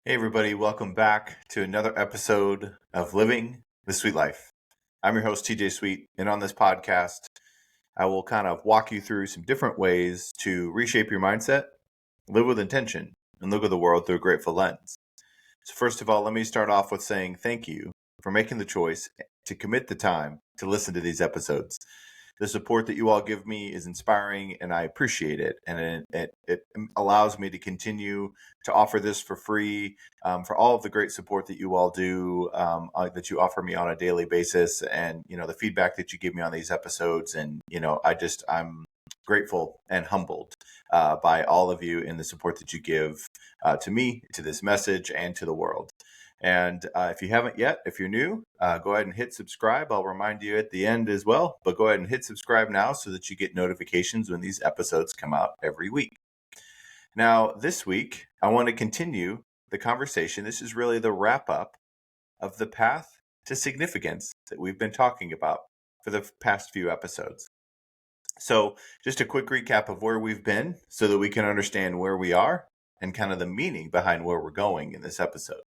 Hey, everybody, welcome back to another episode of Living the Sweet Life. I'm your host, TJ Sweet, and on this podcast, I will kind of walk you through some different ways to reshape your mindset, live with intention, and look at the world through a grateful lens. So, first of all, let me start off with saying thank you for making the choice to commit the time to listen to these episodes. The support that you all give me is inspiring and I appreciate it. And it allows me to continue to offer this for free for all of the great support that you all do, that you offer me on a daily basis. And, the feedback that you give me on these episodes. And, I'm grateful and humbled by all of you and the support that you give to me, to this message, and to the world. And if you haven't yet, if you're new, go ahead and hit subscribe. I'll remind you at the end as well, but go ahead and hit subscribe now so that you get notifications when these episodes come out every week. Now, this week, I want to continue the conversation. This is really the wrap up of the path to significance that we've been talking about for the past few episodes. So, just a quick recap of where we've been so that we can understand where we are and kind of the meaning behind where we're going in this episode.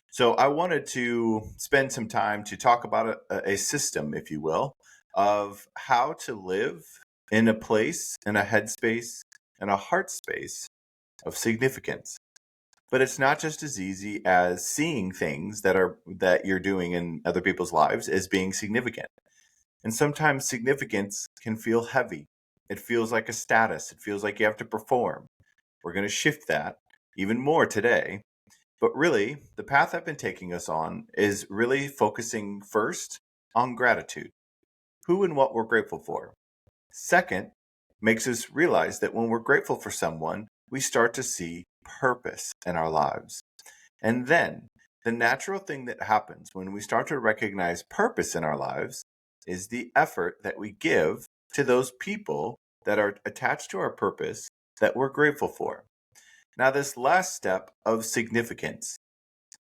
So I wanted to spend some time to talk about a system, if you will, of how to live in a place, in a headspace, in a heart space of significance. But it's not just as easy as seeing things that you're doing in other people's lives as being significant. And sometimes significance can feel heavy. It feels like a status. It feels like you have to perform. We're going to shift that even more today. But really, the path I've been taking us on is really focusing first on gratitude, who and what we're grateful for. Second, makes us realize that when we're grateful for someone, we start to see purpose in our lives. And then, the natural thing that happens when we start to recognize purpose in our lives is the effort that we give to those people that are attached to our purpose that we're grateful for. Now, this last step of significance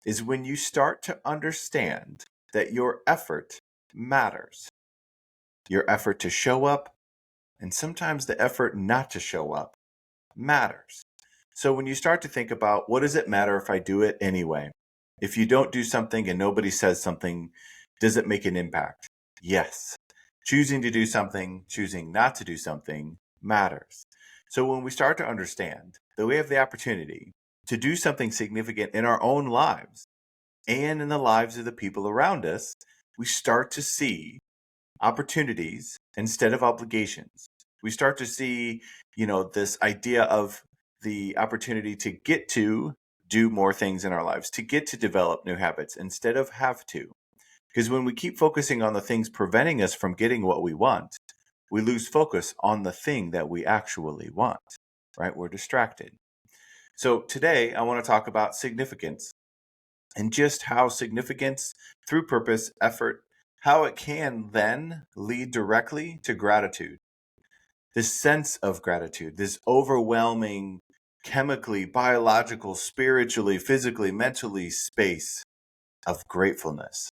is when you start to understand that your effort matters. Your effort to show up, and sometimes the effort not to show up, matters. So when you start to think about what does it matter if I do it anyway? If you don't do something and nobody says something, does it make an impact? Yes. Choosing to do something, choosing not to do something matters. So when we start to understand that we have the opportunity to do something significant in our own lives, and in the lives of the people around us, we start to see opportunities instead of obligations. We start to see, this idea of the opportunity to get to do more things in our lives, to get to develop new habits instead of have to. Because when we keep focusing on the things preventing us from getting what we want, we lose focus on the thing that we actually want, right? We're distracted. So today I want to talk about significance and just how significance through purpose, effort, how it can then lead directly to gratitude. This sense of gratitude, this overwhelming chemically, biological, spiritually, physically, mentally space of gratefulness.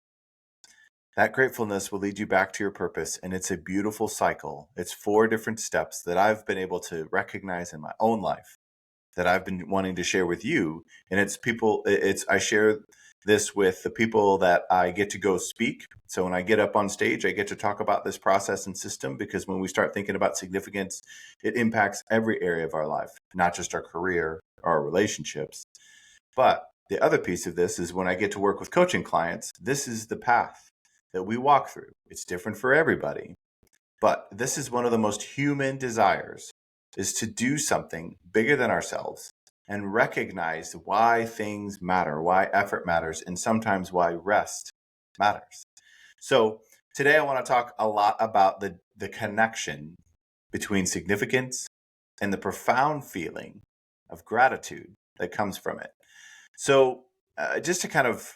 That gratefulness will lead you back to your purpose, and it's a beautiful cycle. It's 4 different steps that I've been able to recognize in my own life that I've been wanting to share with you. And I share this with the people that I get to go speak. So when I get up on stage, I get to talk about this process and system because when we start thinking about significance, it impacts every area of our life, not just our career or our relationships. But the other piece of this is when I get to work with coaching clients, this is the path that we walk through. It's different for everybody, but this is one of the most human desires is to do something bigger than ourselves and recognize why things matter, why effort matters, and sometimes why rest matters. So today I want to talk a lot about the connection between significance and the profound feeling of gratitude that comes from it. So just to kind of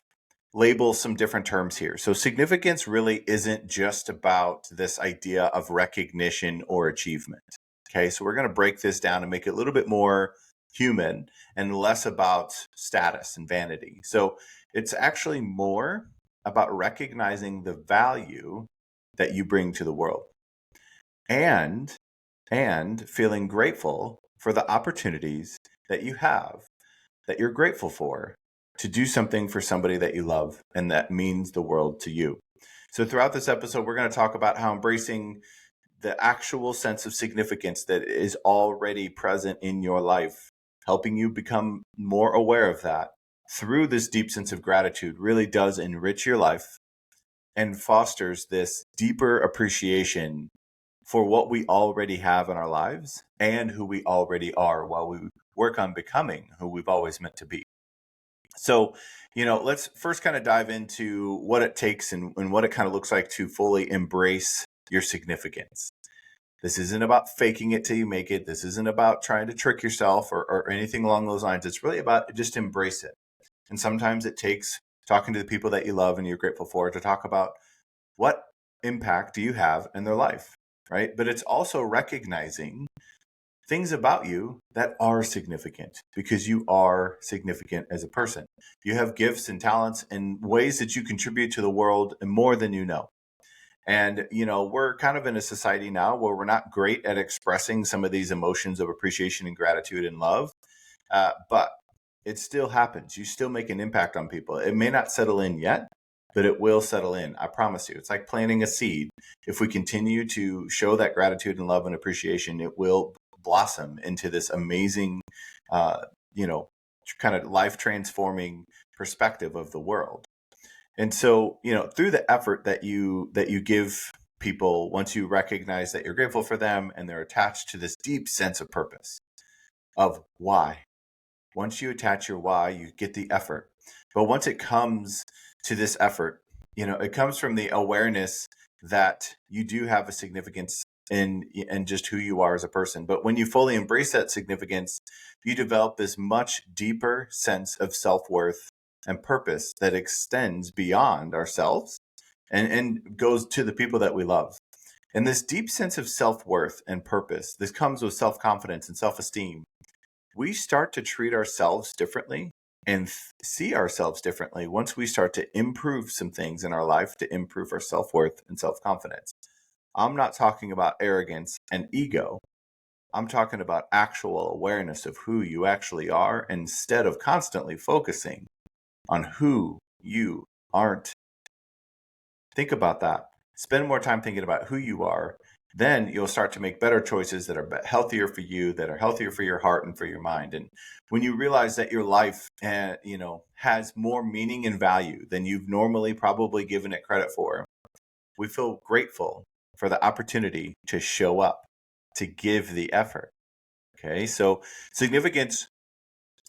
label some different terms here. So significance really isn't just about this idea of recognition or achievement. Okay, so we're going to break this down and make it a little bit more human and less about status and vanity. So it's actually more about recognizing the value that you bring to the world and feeling grateful for the opportunities that you have that you're grateful for to do something for somebody that you love and that means the world to you. So throughout this episode, we're going to talk about how embracing the actual sense of significance that is already present in your life, helping you become more aware of that through this deep sense of gratitude really does enrich your life and fosters this deeper appreciation for what we already have in our lives and who we already are while we work on becoming who we've always meant to be. So, let's first kind of dive into what it takes and what it kind of looks like to fully embrace your significance. This isn't about faking it till you make it. This isn't about trying to trick yourself or anything along those lines. It's really about just embrace it. And sometimes it takes talking to the people that you love and you're grateful for to talk about what impact do you have in their life, right? But it's also recognizing things about you that are significant because you are significant as a person. You have gifts and talents and ways that you contribute to the world more than you know. And, we're kind of in a society now where we're not great at expressing some of these emotions of appreciation and gratitude and love. But it still happens. You still make an impact on people. It may not settle in yet, but it will settle in. I promise you. It's like planting a seed. If we continue to show that gratitude and love and appreciation, it will blossom into this amazing, uh, kind of life transforming perspective of the world. And so, through the effort that you give people, once you recognize that you're grateful for them and they're attached to this deep sense of purpose of why. Once you attach your why, you get the effort. But once it comes to this effort, it comes from the awareness that you do have a significance in just who you are as a person. But when you fully embrace that significance, you develop this much deeper sense of self-worth and purpose that extends beyond ourselves and goes to the people that we love. And this deep sense of self-worth and purpose, this comes with self-confidence and self-esteem. We start to treat ourselves differently and see ourselves differently once we start to improve some things in our life to improve our self-worth and self-confidence. I'm not talking about arrogance and ego. I'm talking about actual awareness of who you actually are instead of constantly focusing on who you aren't. Think about that. Spend more time thinking about who you are. Then you'll start to make better choices that are healthier for you, that are healthier for your heart and for your mind. And when you realize that your life, has more meaning and value than you've normally probably given it credit for, we feel grateful for the opportunity to show up, to give the effort. Okay, so significance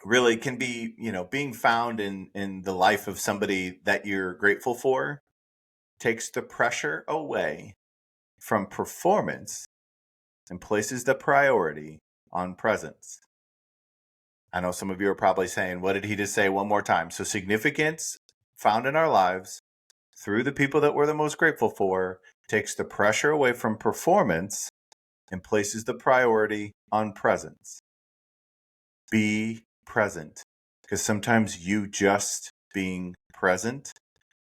really can be, being found in the life of somebody that you're grateful for takes the pressure away from performance and places the priority on presence. I know some of you are probably saying, what did he just say one more time? So significance found in our lives through the people that we're the most grateful for takes the pressure away from performance and places the priority on presence. Be present, because sometimes you just being present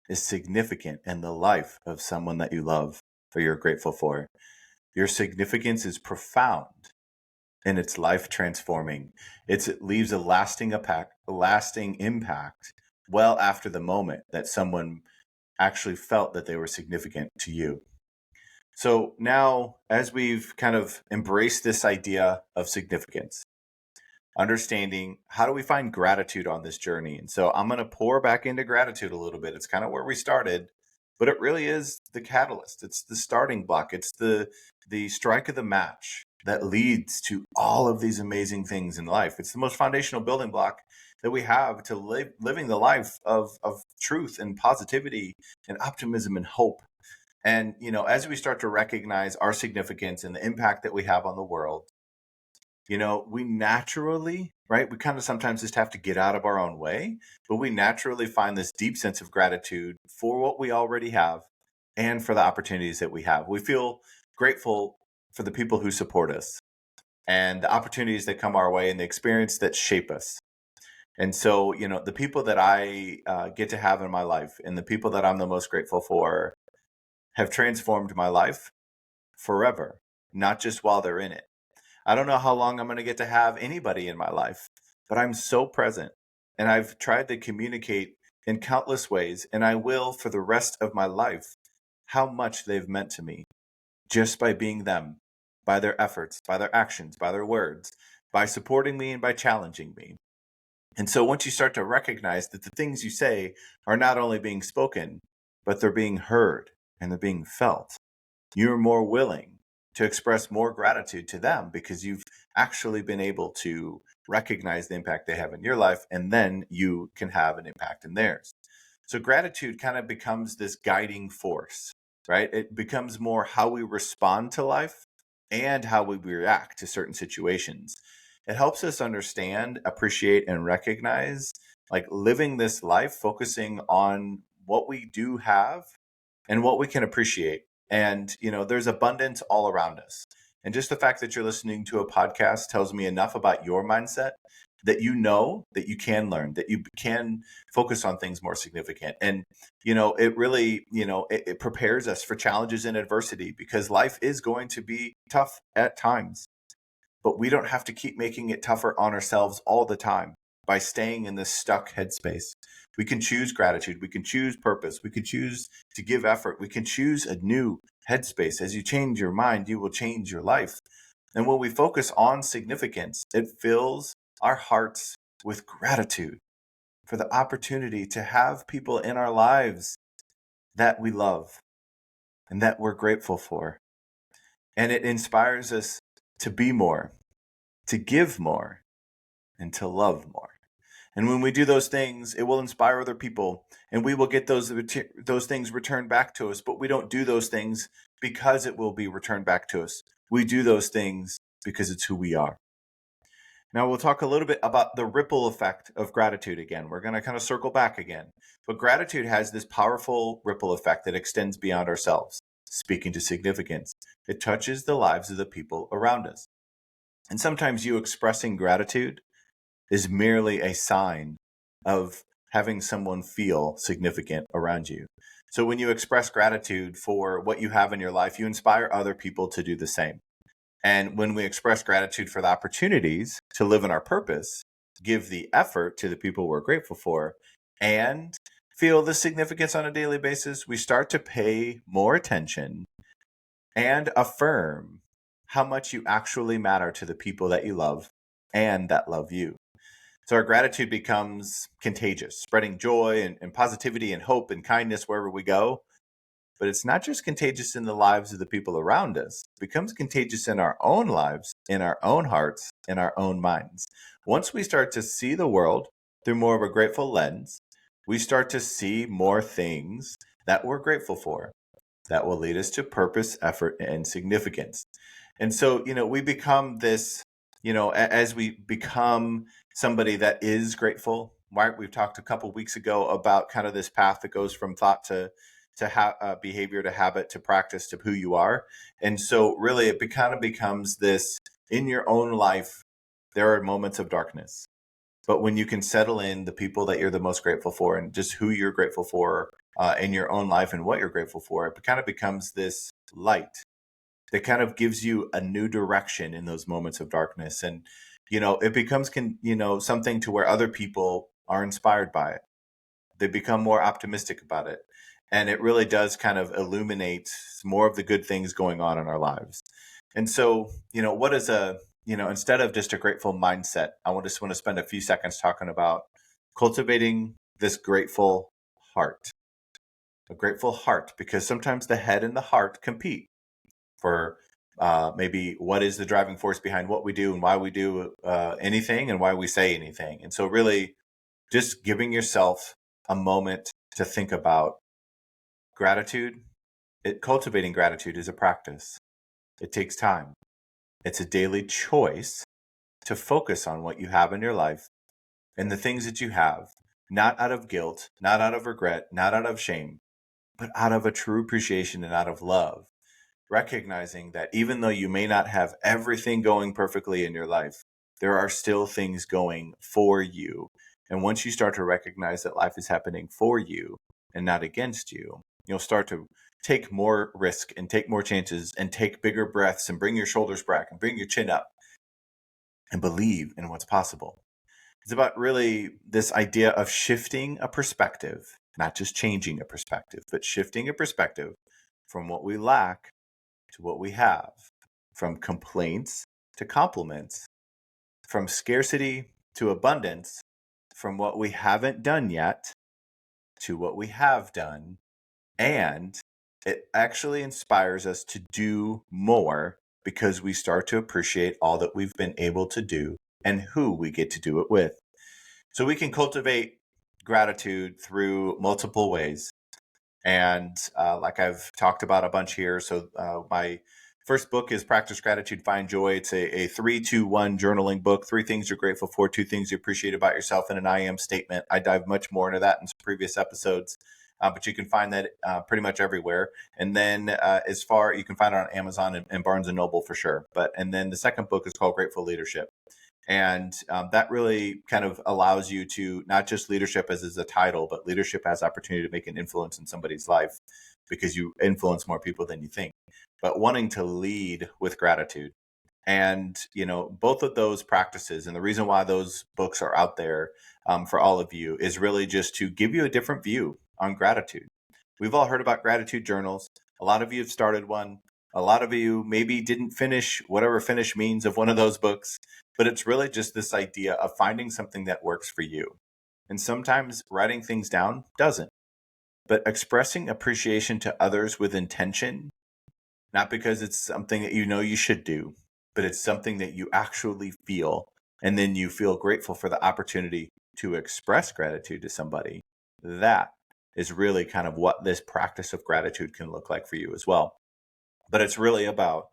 is significant in the life of someone that you love or you're grateful for. Your significance is profound and it's life transforming. It leaves a lasting impact well after the moment that someone actually felt that they were significant to you. So now, as we've kind of embraced this idea of significance, understanding how do we find gratitude on this journey. And so I'm going to pour back into gratitude a little bit. It's kind of where we started, but it really is the catalyst. It's the starting block. It's the strike of the match that leads to all of these amazing things in life. It's the most foundational building block that we have to living the life of truth and positivity and optimism and hope. And, as we start to recognize our significance and the impact that we have on the world, we naturally, right? We kind of sometimes just have to get out of our own way, but we naturally find this deep sense of gratitude for what we already have and for the opportunities that we have. We feel grateful for the people who support us and the opportunities that come our way and the experience that shape us. And so, the people that I get to have in my life and the people that I'm the most grateful for have transformed my life forever, not just while they're in it. I don't know how long I'm going to get to have anybody in my life, but I'm so present and I've tried to communicate in countless ways, and I will for the rest of my life, how much they've meant to me just by being them, by their efforts, by their actions, by their words, by supporting me and by challenging me. And so once you start to recognize that the things you say are not only being spoken, but they're being heard and they're being felt, you're more willing to express more gratitude to them because you've actually been able to recognize the impact they have in your life, and then you can have an impact in theirs. So gratitude kind of becomes this guiding force, right? It becomes more how we respond to life and how we react to certain situations. It helps us understand, appreciate, and recognize like living this life, focusing on what we do have and what we can appreciate. And, there's abundance all around us. And just the fact that you're listening to a podcast tells me enough about your mindset that you know that you can learn, that you can focus on things more significant. And, it really, it prepares us for challenges and adversity because life is going to be tough at times. But we don't have to keep making it tougher on ourselves all the time by staying in this stuck headspace. We can choose gratitude. We can choose purpose. We can choose to give effort. We can choose a new headspace. As you change your mind, you will change your life. And when we focus on significance, it fills our hearts with gratitude for the opportunity to have people in our lives that we love and that we're grateful for. And it inspires us to be more, to give more, and to love more. And when we do those things, it will inspire other people, and we will get those things returned back to us. But we don't do those things because it will be returned back to us. We do those things because it's who we are. Now we'll talk a little bit about the ripple effect of gratitude again. We're going to kind of circle back again. But gratitude has this powerful ripple effect that extends beyond ourselves. Speaking to significance, it touches the lives of the people around us. And sometimes you expressing gratitude is merely a sign of having someone feel significant around you. So when you express gratitude for what you have in your life, you inspire other people to do the same. And when we express gratitude for the opportunities to live in our purpose, give the effort to the people we're grateful for, and feel the significance on a daily basis, we start to pay more attention and affirm how much you actually matter to the people that you love and that love you. So our gratitude becomes contagious, spreading joy and positivity and hope and kindness wherever we go. But it's not just contagious in the lives of the people around us. It becomes contagious in our own lives, in our own hearts, in our own minds. Once we start to see the world through more of a grateful lens, we start to see more things that we're grateful for that will lead us to purpose, effort, and significance. And so, we become this, as we become somebody that is grateful, right? We've talked a couple weeks ago about kind of this path that goes from thought to behavior to habit to practice to who you are. And so really it kind of becomes this in your own life, there are moments of darkness. But when you can settle in the people that you're the most grateful for and just who you're grateful for in your own life and what you're grateful for, it kind of becomes this light that kind of gives you a new direction in those moments of darkness. And, it becomes, something to where other people are inspired by it. They become more optimistic about it. And it really does kind of illuminate more of the good things going on in our lives. And so, what is instead of just a grateful mindset, just want to spend a few seconds talking about cultivating this grateful heart. A grateful heart, because sometimes the head and the heart compete for maybe what is the driving force behind what we do and why we do anything and why we say anything. And so really just giving yourself a moment to think about gratitude. Cultivating gratitude is a practice. It takes time. It's a daily choice to focus on what you have in your life and the things that you have, not out of guilt, not out of regret, not out of shame, but out of a true appreciation and out of love. Recognizing that even though you may not have everything going perfectly in your life, there are still things going for you. And once you start to recognize that life is happening for you and not against you, you'll start to take more risk and take more chances and take bigger breaths and bring your shoulders back and bring your chin up and believe in what's possible. It's about really this idea of shifting a perspective, not just changing a perspective, but shifting a perspective from what we lack to what we have, from complaints to compliments, from scarcity to abundance, from what we haven't done yet to what we have done. And it actually inspires us to do more because we start to appreciate all that we've been able to do and who we get to do it with. So we can cultivate gratitude through multiple ways. And like I've talked about a bunch here. So my first book is Practice Gratitude, Find Joy. It's a 3-2-1 journaling book. 3 things you're grateful for, 2 things you appreciate about yourself, and an I am statement. I dive much more into that in previous episodes. But you can find that pretty much everywhere. And then you can find it on Amazon and Barnes and Noble for sure. And then the second book is called Grateful Leadership. And that really kind of allows you to not just leadership as is a title, but leadership as opportunity to make an influence in somebody's life, because you influence more people than you think, but wanting to lead with gratitude. And, both of those practices, and the reason why those books are out there for all of you, is really just to give you a different view on gratitude. We've all heard about gratitude journals. A lot of you have started one. A lot of you maybe didn't finish whatever finish means of one of those books, but it's really just this idea of finding something that works for you. And sometimes writing things down doesn't, but expressing appreciation to others with intention, not because it's something that you should do, but it's something that you actually feel. And then you feel grateful for the opportunity to express gratitude to somebody. That is really kind of what this practice of gratitude can look like for you as well. But it's really about,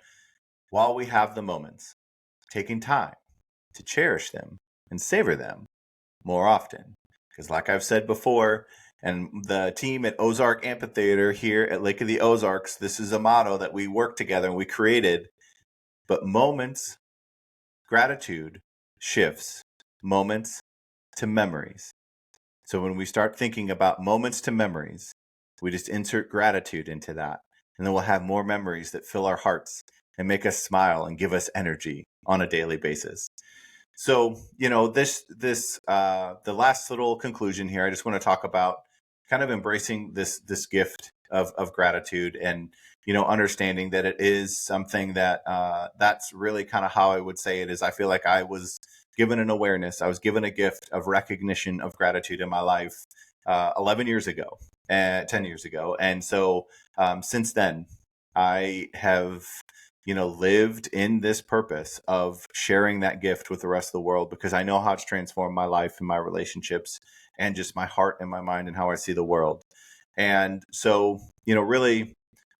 while we have the moments, taking time to cherish them and savor them more often. Because like I've said before, and the team at Ozark Amphitheater here at Lake of the Ozarks, this is a motto that we work together and we created. But gratitude shifts moments to memories. So when we start thinking about moments to memories, we just insert gratitude into that. And then we'll have more memories that fill our hearts and make us smile and give us energy on a daily basis. So, the last little conclusion here, I just want to talk about kind of embracing this gift of gratitude, and, understanding that it is something that that's really kind of how I would say it is. I feel like I was given an awareness. I was given a gift of recognition of gratitude in my life 11 years ago, 10 years ago. And so since then, I have lived in this purpose of sharing that gift with the rest of the world, because I know how it's transformed my life and my relationships and just my heart and my mind and how I see the world. And so, really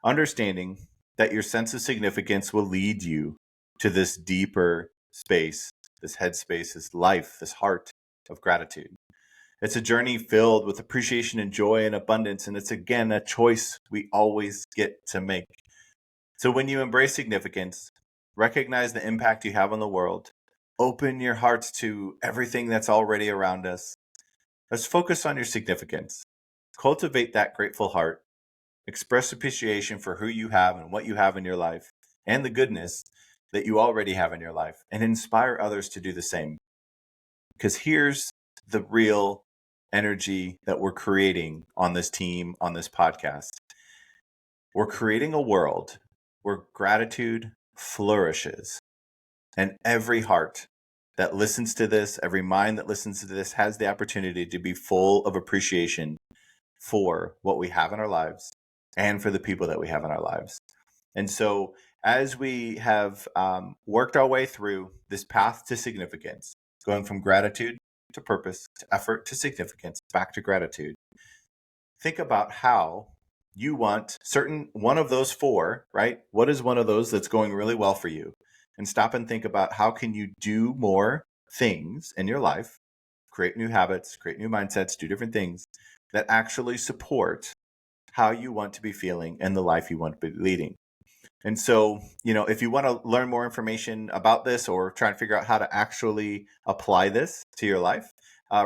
understanding that your sense of significance will lead you to this deeper space, this headspace, this life, this heart of gratitude. It's a journey filled with appreciation and joy and abundance. And it's, again, a choice we always get to make. So when you embrace significance, recognize the impact you have on the world, open your hearts to everything that's already around us. Let's focus on your significance. Cultivate that grateful heart. Express appreciation for who you have and what you have in your life and the goodness that you already have in your life, and inspire others to do the same. Because here's the real energy that we're creating on this team, on this podcast. We're creating a world where gratitude flourishes, and every heart that listens to this, every mind that listens to this, has the opportunity to be full of appreciation for what we have in our lives and for the people that we have in our lives. And so as we have worked our way through this path to significance, going from gratitude to purpose to effort to significance, back to gratitude, think about how you want one of those 4, right? What is one of those that's going really well for you? And stop and think about, how can you do more things in your life, create new habits, create new mindsets, do different things that actually support how you want to be feeling and the life you want to be leading. And so, if you want to learn more information about this, or try and figure out how to actually apply this to your life,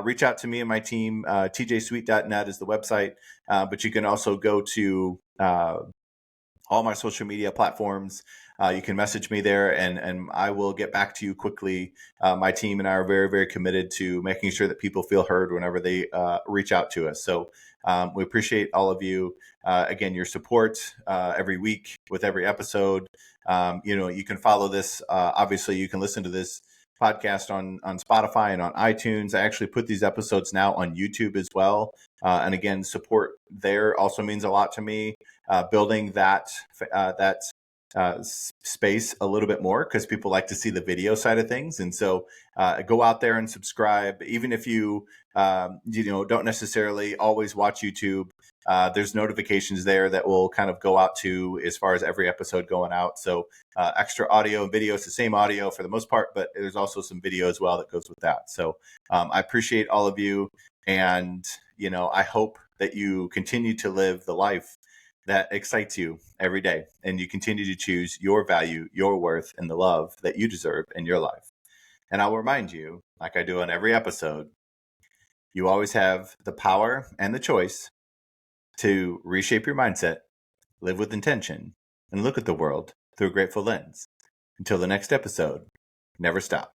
reach out to me and my team. tjsweet.net is the website, but you can also go to all my social media platforms. you can message me there, and I will get back to you quickly. My team and I are very, very committed to making sure that people feel heard whenever they reach out to us. So we appreciate all of you. Again, your support every week with every episode. You can follow this. Obviously, you can listen to this podcast on Spotify and on iTunes. I actually put these episodes now on YouTube as well. And again, support there also means a lot to me. Building that space a little bit more, because people like to see the video side of things. And so go out there and subscribe, even if you don't necessarily always watch YouTube. There's notifications there that will kind of go out to as far as every episode going out. So extra audio and video. It's the same audio for the most part, but there's also some video as well that goes with that. So I appreciate all of you. And, I hope that you continue to live the life that excites you every day, and you continue to choose your value, your worth, and the love that you deserve in your life. And I'll remind you, like I do on every episode, you always have the power and the choice to reshape your mindset, live with intention, and look at the world through a grateful lens. Until the next episode, never stop.